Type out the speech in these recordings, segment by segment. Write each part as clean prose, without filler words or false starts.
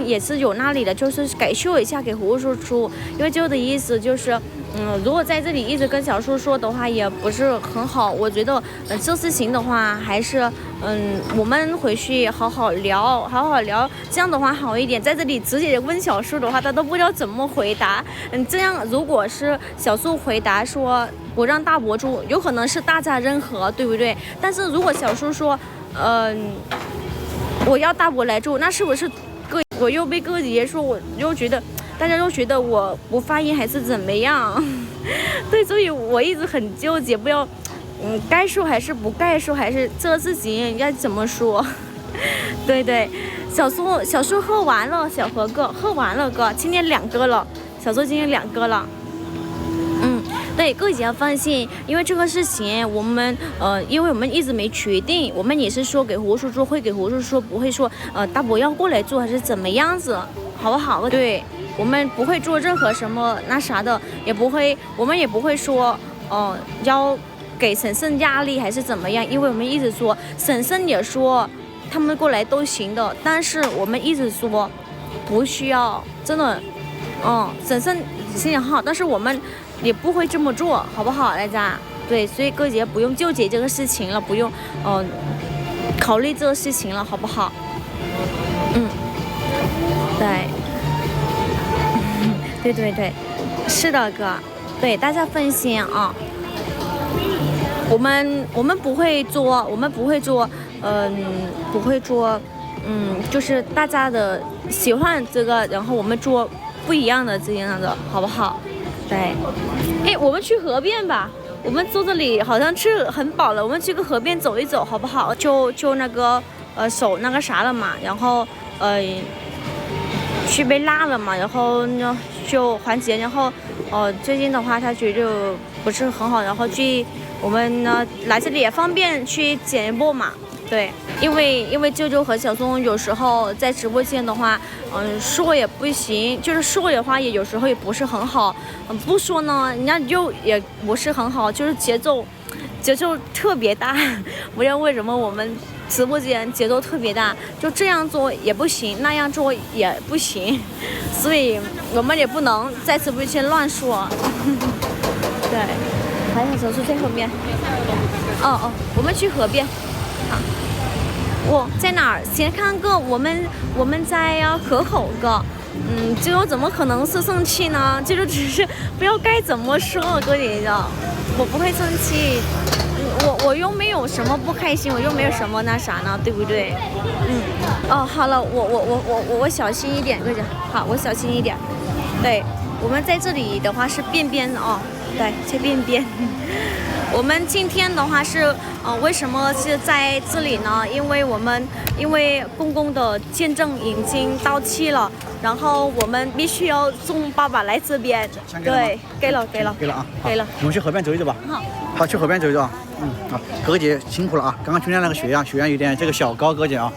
也是有那里的，就是感受一下给胡叔叔，因为就的意思就是。如果在这里一直跟小叔说的话，也不是很好。我觉得，这事情的话，还是，我们回去好好聊，这样的话好一点。在这里直接问小叔的话，他都不知道怎么回答。这样如果是小叔回答说不让大伯住，有可能是大家认可，对不对？但是如果小叔说，我要大伯来住，那是不是我又被哥姐说，我又觉得。大家都觉得我不发音还是怎么样？对，所以我一直很纠结，不要，该说还是不该说，还是这个事情要怎么说？对，小叔喝完了，小何哥喝完了哥，今天2个了，小叔今天2个了。对，各位姐要放心，因为这个事情我们因为我们一直没决定，我们也是说给胡叔叔，会给胡叔叔说，不会说大伯要过来住还是怎么样子，好不好？对。我们不会做任何什么那啥的，我们也不会说，要给婶婶压力还是怎么样，因为我们一直说，婶婶也说他们过来都行的，但是我们一直说不需要，真的，婶婶心情好，但是我们也不会这么做，好不好，大家？对，所以各姐不用纠结这个事情了，不用考虑这个事情了，好不好？对。对，是的哥，对大家放心啊，我们不会做，就是大家的喜欢这个，然后我们做不一样的这样的，好不好？对，我们去河边吧，我们坐这里好像吃很饱了，我们去个河边走一走，好不好？就那个手那个啥了嘛，然后去被辣了嘛，然后呢就缓解，然后最近的话他觉得不是很好，然后我们呢来这里也方便去剪一波嘛，对，因为舅舅和小松有时候在直播间的话，说也不行，就是说的话也有时候也不是很好，不说呢人家就也不是很好，就是节奏特别大，不知道为什么我们直播间节奏特别大，就这样做也不行，那样做也不行，所以我们也不能在直播间乱说。对，还有小叔在后面。我们去河边。好，我在哪儿？先看个我们在河口个。这又怎么可能是生气呢？这就只是不要该怎么说哥你的，我不会生气。我又没有什么不开心，我又没有什么那啥呢，对不对？好了，我小心一点，哥姐，好，我小心一点。对，我们在这里的话是边边哦，对，在边边。我们今天的话是为什么是在这里呢？因为公公的见证已经到期了，然后我们必须要送爸爸来这边。对，给了啊，给了。我们去河边走一走吧。好，去河边走一走啊。好，哥姐辛苦了啊！刚刚训练那个血压有点这个小高，哥姐啊，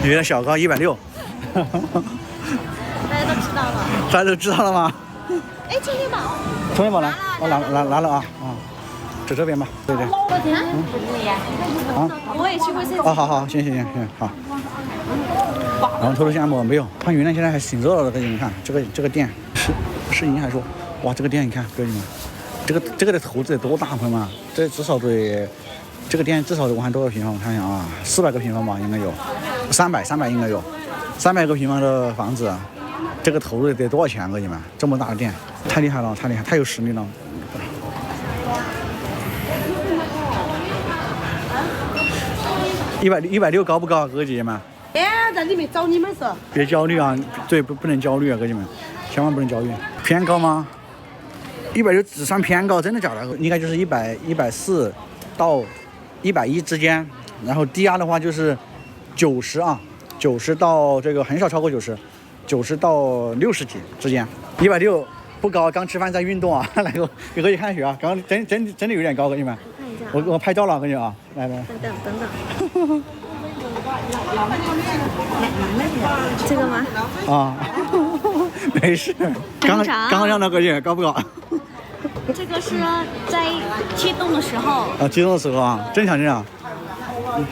有点小高160。大家都知道了吗？充电宝来，我拿了啊。走这边吧，对。我也去过现场。好，行，好。然后头现按摩没有，它云南现在还是挺热闹的，哥姐你看这个店是人还说，哇，这个店你看哥姐们，这个的投资得多大朋友们，这至少得这个店至少得我看多少平方，我看一下啊，400个平方吧应该有，300应该有，300个平方的房子，这个投入得多少钱哥姐们？这么大的店，太厉害了，太有实力了。160高不高，哥姐们？在里面找你们是。别焦虑啊，对，不能焦虑啊，哥姐们，千万不能焦虑。偏高吗？160只算偏高，真的假的？应该就是140到110之间，然后低压的话就是90啊，90到这个很少超过90到60几之间。160不高，刚吃饭在运动啊，来给哥姐看血啊，刚刚真的有点高，哥姐们。我拍照了，哥姐啊，来。等等。这个吗？没事。刚刚让那哥姐高不高？这个是在激动的时候。激动的时候啊，正常。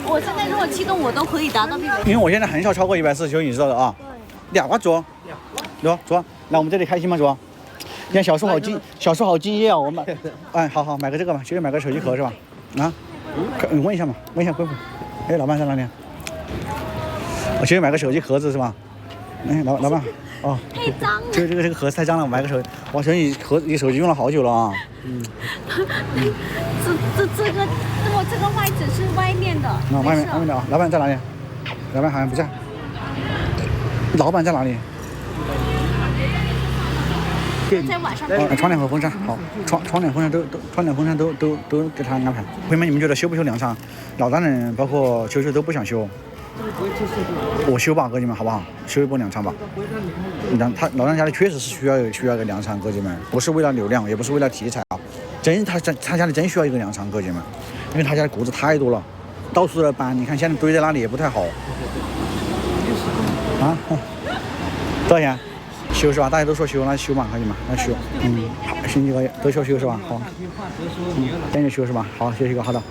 我现在如果激动，我都可以达到160。因为我现在很少超过149，你知道的啊。俩瓜猪，猪，来我们这里开心吗猪？你看小叔好敬业啊，我买，哎，好买个这个吧，其实买个手机壳是吧？啊，你问一下嘛，问一下贵妇。哎，老板在哪里？我其实买个手机壳子是吧？哎，老板，哦，太脏了。这个盒子太脏了，我买个手，我手机盒你手机用了好久了啊。这个外纸是外面的。外面的啊，老板在哪里？老板好像不在。老板在哪里？在晚上。窗帘和风扇，好，窗帘风扇都给他安排。朋友们，你们觉得修不修粮仓？老丈人包括秋秋都不想修。我修吧，哥们们，好不好？修一波粮仓吧。老丈家里确实是需要一个粮仓，哥们们，不是为了流量，也不是为了题材啊，他家里真需要一个粮仓，哥们们，因为他家的谷子太多了，到处的搬，你看现在堆在那里也不太好。啊，多少钱？修是吧？大家都说修，那修嘛，哥们们，那修，星期个都说修是吧？好，坚决修是吧？好，谢谢哥，好的。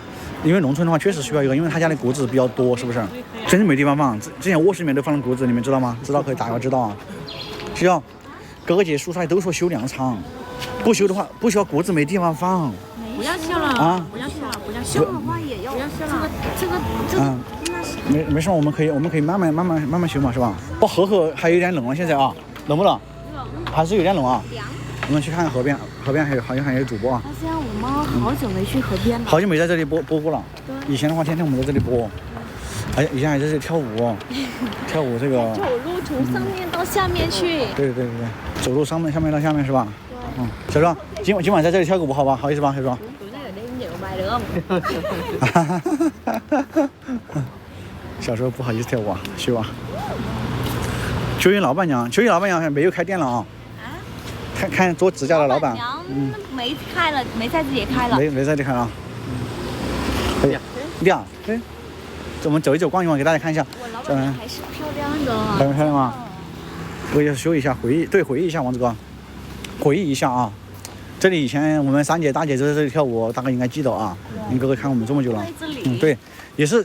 因为农村的话确实需要一个，因为他家的谷子比较多，是不是？真的没地方放。之前卧室里面都放了谷子，你们知道吗？知道可以打个知道啊。需要哥哥姐蔬菜都说修粮仓，不修的话不修谷子没地方放。不要修了啊！不要修了，不要修的话也要不要修了。这个没事，我们可以慢慢修嘛，是吧？河口还有点冷了，现在啊，冷不冷？冷，还是有点冷啊。凉。我们去看看河边好像还有主播啊。好像我们好久没去河边了。好久没在这里播过了。以前的话，天天我们在这里播。哎，以前还在这里跳舞，跳舞这个。走路从上面到下面去。对，走路下面到下面是吧？小叔，今晚在这里跳个舞好吧？好意思吧，小叔？小时候不好意思跳舞啊，修啊。秋云老板娘没有开店了啊。看做指甲的老板。没开了，没在这里开了。没在这里开了。亮，对。我们走一走，逛一逛，给大家看一下。我老板娘还是漂亮的。很漂亮吗？我也修一下，回忆一下，王子哥，回忆一下啊。这里以前我们三姐大姐都在这里跳舞，大概应该记得啊。你哥哥看我们这么久了。对，也是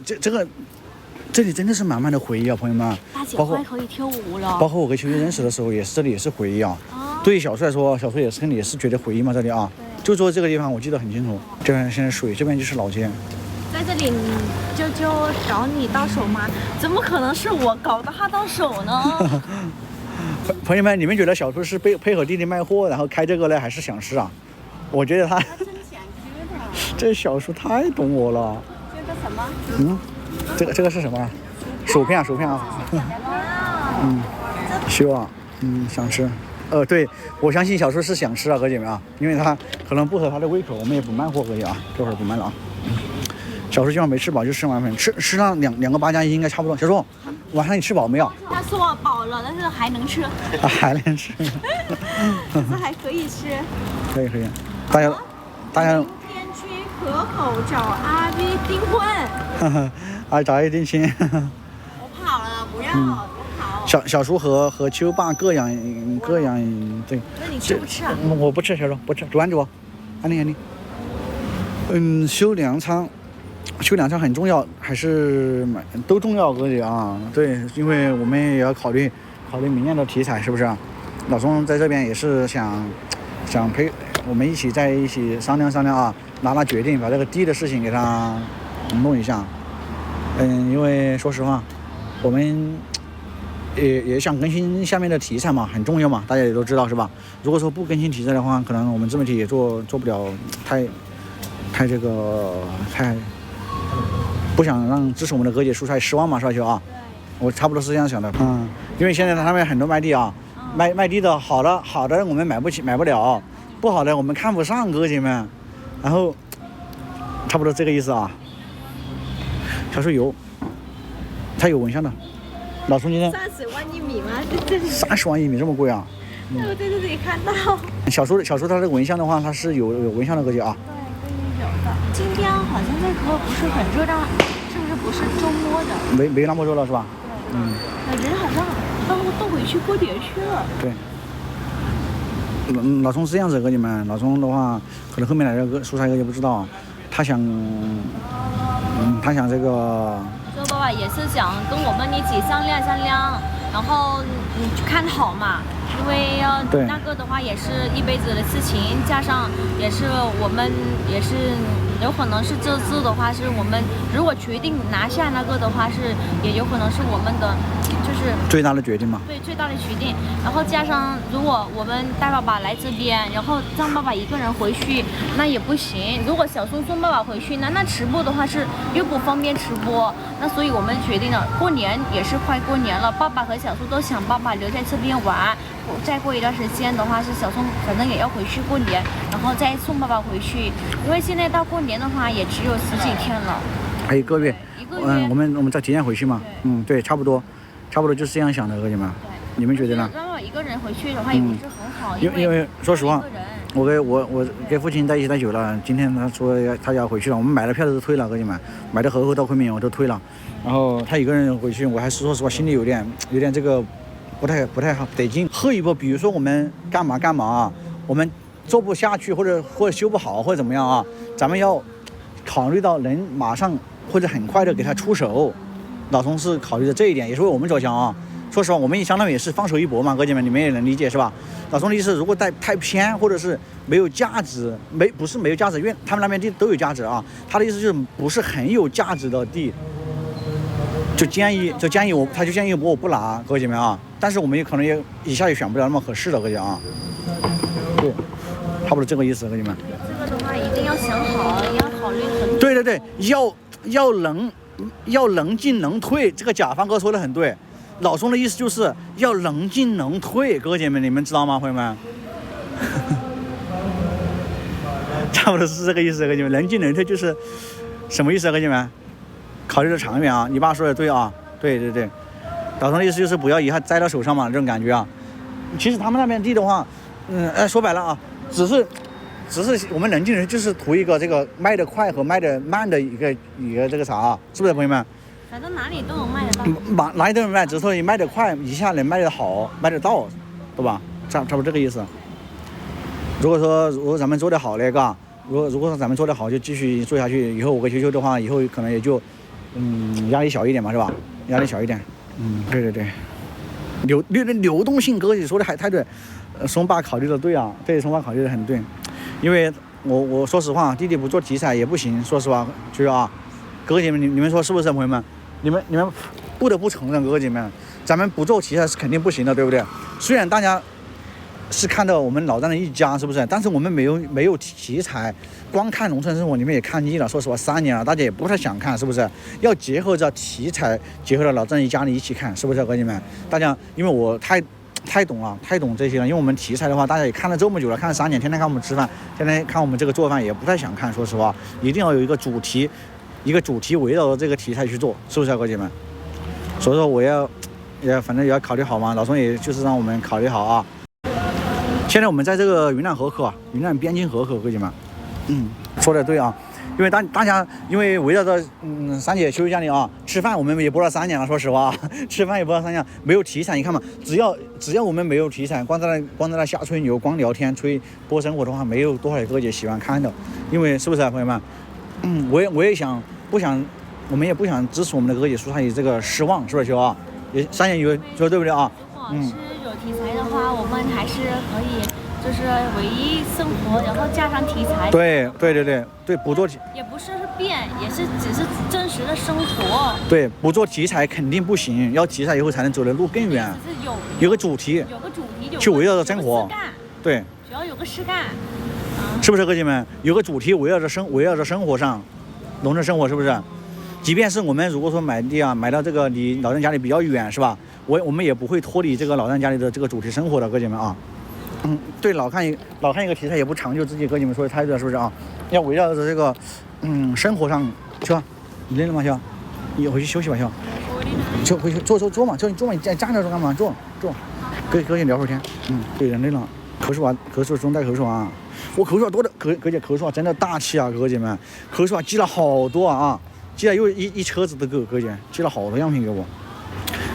这里真的是满满的回忆啊，朋友们。大姐可以跳舞了。包括我跟秋秋认识的时候，这里也是回忆啊。对于小叔来说，小叔也是觉得回忆嘛，这里啊。就坐这个地方，我记得很清楚。这边现在水，这边就是老街。在这里就找你到手吗？怎么可能是我搞的他到手呢？朋友们，你们觉得小叔是配合弟弟卖货，然后开这个呢，还是想吃啊？我觉得他真想吃的。这小叔太懂我了。这个什么？这个是什么？薯片啊。修啊，想吃。对，我相信小叔是想吃啊，哥姐们啊，因为他可能不合他的胃口，我们也不卖货可以啊，这会儿不卖了啊。小叔今晚没吃饱，就吃完饭，吃上两个8+1应该差不多。小叔，晚上你吃饱没有？他说我饱了，但是还能吃。还能吃。这还可以吃。可以。大家。明天去河口找阿 V 订婚。找阿 V 订亲。我跑了，不要，我跑。小叔和秋爸各养对。那你吃不吃啊？我不吃，小叔不吃，煮完煮。安妮。修粮仓很重要，还是都重要，哥姐啊。对，因为我们也要考虑明年的题材，是不是？老钟在这边也是想陪我们一起商量啊，拿决定，把这个地的事情给他弄一下。因为说实话，我们也想更新下面的题材嘛，很重要嘛，大家也都知道是吧？如果说不更新题材的话，可能我们自媒体也做不了太不想让支持我们的哥姐蔬菜失望嘛，是吧秋啊？我差不多是这样想的。因为现在他们很多卖地啊，卖地的好的我们买不了，不好的我们看不上，哥姐们。然后差不多这个意思啊。小树油，它有蚊香的。老钟今天30万一米吗？在这里。30万一米这么贵啊？我在这里看到。小叔它的蚊香的话，它是有蚊香的，哥姐啊。有的。今天好像这颗不是很热，是不是周末的？没那么热了是吧？对。人好像都回去过节去了。对。老钟是这样子，哥姐们。老钟的话，可能后面来的蔬菜哥也不知道，他想这个。这爸爸也是想跟我们一起商量，然后看好嘛，因为那个的话也是一辈子的事情，加上也是我们也是有可能是这次的话是我们如果决定拿下那个的话是也有可能是我们的就是最大的决定嘛。对，最大的决定。然后加上如果我们带爸爸来这边，然后让爸爸一个人回去，那也不行。如果小松送爸爸回去，那直播的话是又不方便直播。那所以我们决定了，过年也是快过年了，爸爸和小松都想爸爸留在这边玩。再过一段时间的话，是小松可能也要回去过年，然后再送爸爸回去。因为现在到过年的话，也只有10几天了，还有1个月。1个月。我们再提前回去嘛。对，差不多就是这样想的，哥姐们。你们觉得呢？让我一个人回去的话也不是很好，因为说实话，我给父亲在一起太久了，今天他说他要回去了，我们买的票都退了，哥姐们，买的河到昆明我都退了，然后他一个人回去，我还是说实话心里有点这个不太好，得劲喝一波。比如说我们干嘛啊，我们做不下去或者修不好或者怎么样啊，咱们要考虑到能马上或者很快的给他出手。老同事考虑的这一点也是为我们着想啊。说实话，我们相当于也是放手一搏嘛，哥姐们，你们也能理解是吧？老钟的意思，如果太偏或者是没有价值，不是没有价值，因为他们那边地都有价值啊。他的意思就是不是很有价值的地，就建议他就建议我不拿，哥姐们啊。但是我们也可能也一下也选不了那么合适的，哥姐啊。对，差不多这个意思，哥姐们。这个的话一定要想好，也要考虑很多。对，要能进能退，这个甲方哥说的很对。老钟的意思就是要能进能退，哥姐们，你们知道吗，朋友们？差不多是这个意思，哥姐们，能进能退就是什么意思啊，哥姐们？考虑的长远啊，你爸说的对啊，对，老钟的意思就是不要一下栽到手上嘛，这种感觉啊。其实他们那边地的话，说白了啊，只是我们能进人就是图一个这个卖得快和卖得慢的一个这个啥，是不是朋友们？反正哪里都能卖得到，哪里都能卖，只是说你卖得快，一下能卖得好，卖得到，对吧？差不多这个意思。如果咱们做得好那个，如果说咱们做得好，就继续做下去。以后5个球的话，以后可能也就压力小一点嘛，是吧？压力小一点。对。流动性，哥你说的还太对。松爸考虑的对啊，对，松爸考虑的很对。因为我说实话，弟弟不做题材也不行，说实话，就是啊。哥姐们，你们说是不是，朋友们？你们不得不承认，哥姐们，咱们不做题材是肯定不行的，对不对？虽然大家是看到我们老丈人一家，是不是？但是我们没有题材，光看农村生活，你们也看腻了。说实话，3年了，大家也不太想看，是不是？要结合着题材，结合着老丈人一家人一起看，是不是，哥姐们？大家，因为我太懂了，太懂这些了。因为我们题材的话，大家也看了这么久了，看了3年，天天看我们吃饭，天天看我们这个做饭，也不太想看。说实话，一定要有一个主题围绕着这个题材去做，是不是，哥姐们？所以说我反正也要考虑好嘛。老钟也就是让我们考虑好啊。现在我们在这个云南河口，云南边境河口，哥姐们，说的对啊。因为大家因为围绕着三姐休息家里啊，吃饭我们也播了3年了，说实话，吃饭也播了3年，没有题材，你看嘛，只要我们没有题材，光在那瞎吹牛，光聊天播生活的话，没有多少哥姐喜欢看的。因为是不是啊，朋友们？我也我们也不想支持我们的哥姐说他有这个失望，是不是秋啊？也3年有说对不对啊？是有题材的话，我们还是可以，就是唯一生活，然后加上题材。对，不做也不是变，也是只是真实的生活。对，不做题材肯定不行，要题材以后才能走的路更远。只是有个主题，去围绕着生活。对，只要有个事干。是不是，哥姐们？有个主题围绕着生活上，农村生活，是不是？即便是我们如果说买地啊，买到这个离老人家里比较远，是吧？我们也不会脱离这个老人家里的这个主题生活的，哥姐们啊。对，老看一个题材也不长久自己，哥姐们说的太对了，是不是啊？要围绕着这个生活上，秋，你累了吗？秋，你回去休息吧，秋。就回去坐嘛，就你坐嘛，你站着说干嘛？坐，哥姐聊会儿天。对，人累了，咳嗽中带咳嗽啊。我口水多的，哥姐口水真的大气啊，哥姐们，口水寄了好多啊，寄了又一车子的哥姐寄了好多样品给我，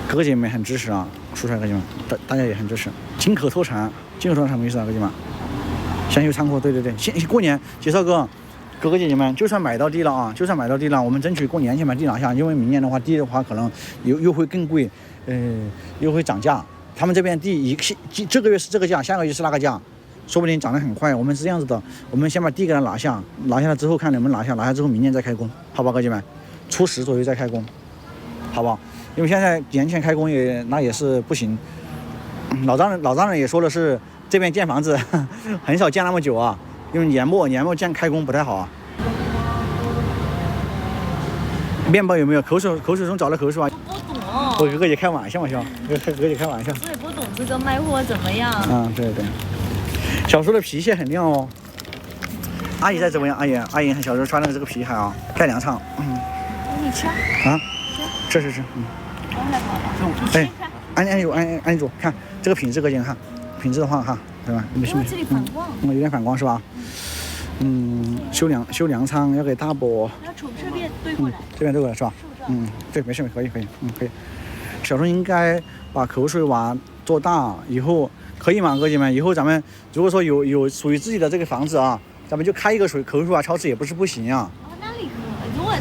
哥姐们很支持啊，说出来哥姐们，大家也很支持。金口脱产什么意思啊，哥姐们？先去仓库，对，过年介绍哥，哥哥姐姐们，就算买到地了啊，就算买到地了，我们争取过年前把地拿下，因为明年的话，地的话可能又会更贵，又会涨价。他们这边地这个月是这个价，下个月是那个价，说不定涨得很快。我们是这样子的，我们先把地给它拿下，拿下了之后看能不能拿下之后明年再开工，好吧，哥姐们，初10左右再开工，好不好？因为现在年前开工也是不行。老丈人也说的是，这边建房子很少建那么久啊。因为年末这开工不太好啊。面包有没有？口水中找了口水啊！不懂。我哥哥姐开玩笑嘛，哥哥姐开玩笑。我也不懂这个卖货怎么样。对。小叔的皮鞋很亮哦。阿姨在怎么样？阿姨小时候穿的这个皮鞋啊，盖凉畅。你吃啊？吃。哎，安住，看这个品质，哥姐看，品质的话哈，对吧？没事。这里反光。有点反光是吧？修粮仓要给大伯。要从这边对过来。这边对过来是吧？对，没事，可以。可以。小时候应该把口水瓦做大，以后可以吗，哥姐们？以后咱们如果说有属于自己的这个房子啊，咱们就开一个口水瓦超市也不是不行啊。那里如果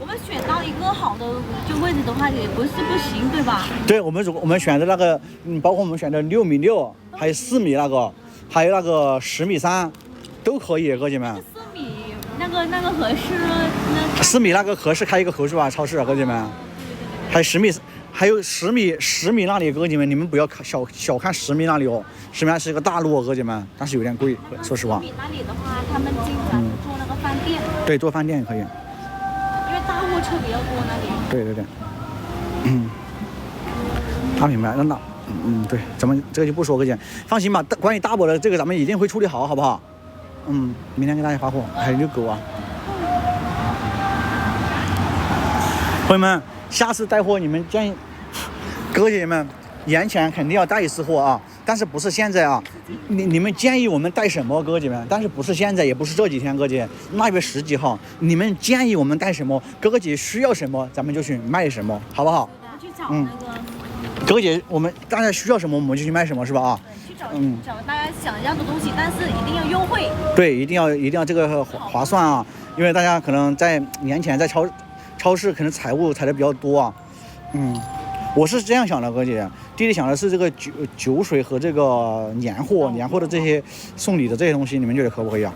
我们选到一个好的就位置的话，也不是不行，对吧？对，我们选的那个，包括我们选的6.6米，还有4米那个，还有那个10.3米，都可以，哥姐们。4米那个合适，那4米那个合适开一个口水瓦超市啊，哥姐们。还有10米那里，哥姐们，你们不要小看10米那里哦，10米那是一个大路哦，哥姐们，但是有点贵，说实话。10米那里的话，他们经常做那个饭店。对，做饭店也可以。因为大货车比较多那里。对。他明白，那对，咱们这个就不说，哥姐，放心吧。关于大伯的这个，咱们一定会处理好，好不好？明天给大家发货。还有狗啊，朋友们，下次带货你们建议哥姐们年前肯定要带一次货啊，但是不是现在啊？你们建议我们带什么，哥姐们？但是不是现在，也不是这几天，哥姐，那月10几号，你们建议我们带什么？哥哥姐需要什么，咱们就去卖什么，好不好？去找那个。哥哥姐，大家需要什么，我们就去卖什么，是吧？啊。去找大家想要的东西，但是一定要优惠。对，一定要这个划算啊，因为大家可能在年前在超市可能财务踩的比较多啊。我是这样想的，哥姐，弟弟想的是这个酒水和这个年货的这些送礼的这些东西，你们觉得可不可以啊？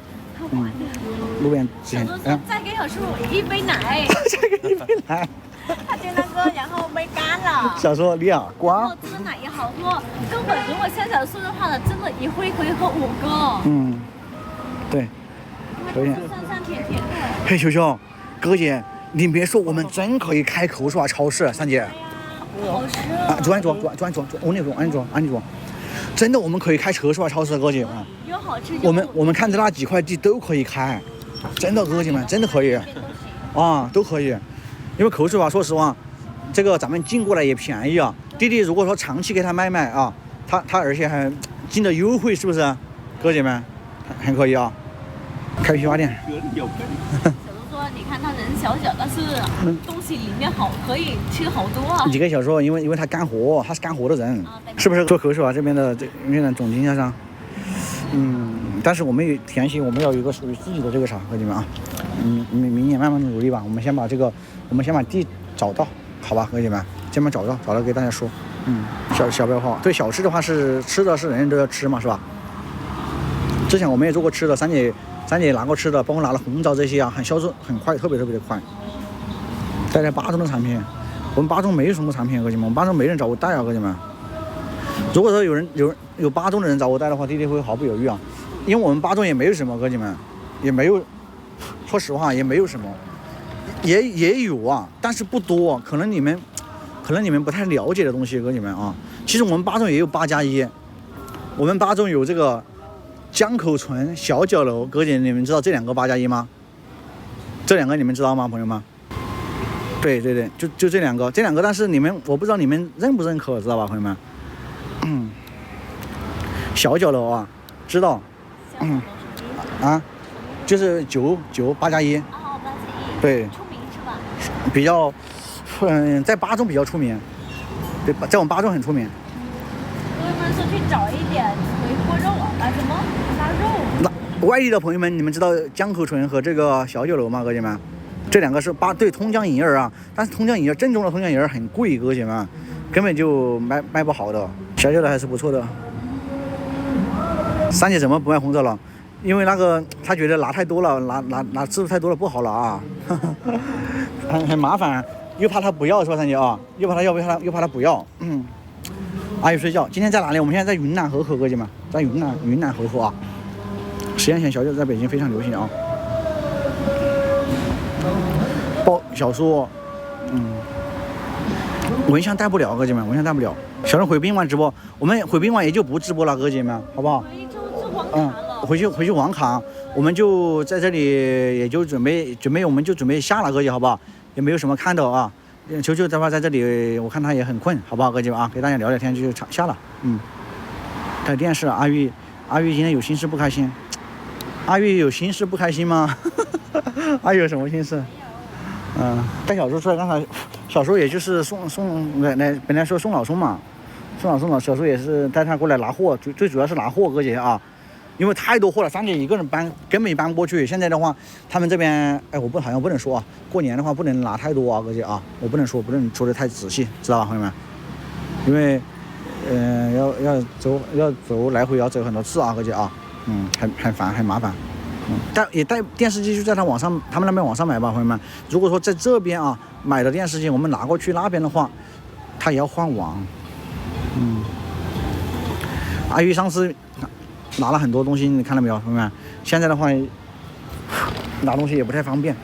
路边之前，再给小叔一杯奶，再给一杯奶。他就那个，然后没干了。小叔你啊，光。这个奶也好喝，根本如果像小叔的话呢，真的一会可以喝5个。对。有点酸甜的。嘿，球球，哥姐，你别说，我们真可以开口水瓦超市，三姐。好吃啊！坐，安坐。真的，我们可以开口水瓦超市，哥姐们。有好吃。我们看的那几块地都可以开，真的，哥姐们，真的可以。都可以。因为口水瓦，说实话，这个咱们进过来也便宜啊。弟弟如果说长期给他卖啊，他而且还进的优惠，是不是？哥姐们，很可以啊。开批发店。小叔说，你看他人小，但是东西里面好，可以吃好多啊。你跟小叔，因为他干活，他是干活的人，是不是？做口水瓦这边的总经销商。但是我们有田心，我们要有一个属于自己的这个啥，哥姐们啊。明年慢慢的努力吧。我们先把地找到，好吧，哥姐们，先把找到给大家说。小标号，对，小吃的话是吃的是人人都要吃嘛，是吧？之前我们也做过吃的，三姐拿过吃的，包括拿了红枣这些啊，销售很快，特别的快。带来巴中的产品，我们巴中没有什么产品，哥姐们，我们巴中没人找我带啊，哥姐们。如果说有巴中的人找我带的话，弟弟会毫不犹豫啊，因为我们巴中也没有什么，哥姐们，也没有，说实话也没有什么，也有啊，但是不多，可能你们不太了解的东西，哥姐们啊。其实我们巴中也有8+1，我们巴中有这个江口村小角楼，哥姐你们知道这2个8+1吗？这2个你们知道吗，朋友们？对，就这2个，但是我不知道你们认不认可，知道吧，朋友们？小角楼啊，知道？就是9+1。8+1。对。出名是吧？比较，在巴中比较出名。对，在我们巴中很出名。我们是去找一点回锅肉啊，什么腊肉。外地的朋友们，你们知道江口纯和这个小酒楼吗？哥姐们，这两个是对通江银耳啊，但是通江银耳正宗的通江银耳很贵，哥姐们，根本就卖不好的。小酒楼还是不错的。三姐怎么不卖红枣了？因为那个他觉得拿太多了，拿次数太多了不好了啊，很麻烦，又怕他不要是吧，三姐啊，又怕他要，又怕他不要。阿姨睡觉，今天在哪里？我们现在在云南河口，哥姐们，在云南河口啊。10年前小酒在北京非常流行啊。小说，蚊香带不了，哥姐们，蚊香带不了。小人回宾馆直播，我们回宾馆也就不直播了，哥姐们，好不好？回去网卡，我们就在这里，也就准备，我们就准备下了，哥姐，好不好？也没有什么看的啊。球球的话在这里，我看他也很困，好不好，哥姐们啊？给大家聊聊天就下了。看电视，阿玉今天有心事不开心。阿玉有心事不开心吗？阿玉有什么心事？带小叔出来，刚才小叔也就是送来，本来说送老松嘛，小叔也是带他过来拿货，最主要是拿货，哥姐啊。因为太多货了，三姐一个人搬根本搬不过去。现在的话，他们这边，好像不能说啊，过年的话不能拿太多啊，哥姐啊，我不能说的太仔细，知道吧，朋友们？因为，要走来回要走很多次啊，哥姐啊，很烦很麻烦，带电视机就在他们那边网上买吧，朋友们。如果说在这边啊买的电视机，我们拿过去那边的话，他也要换网，阿玉上次拿了很多东西，你看到没有，朋友们？现在的话，拿东西也不太方便。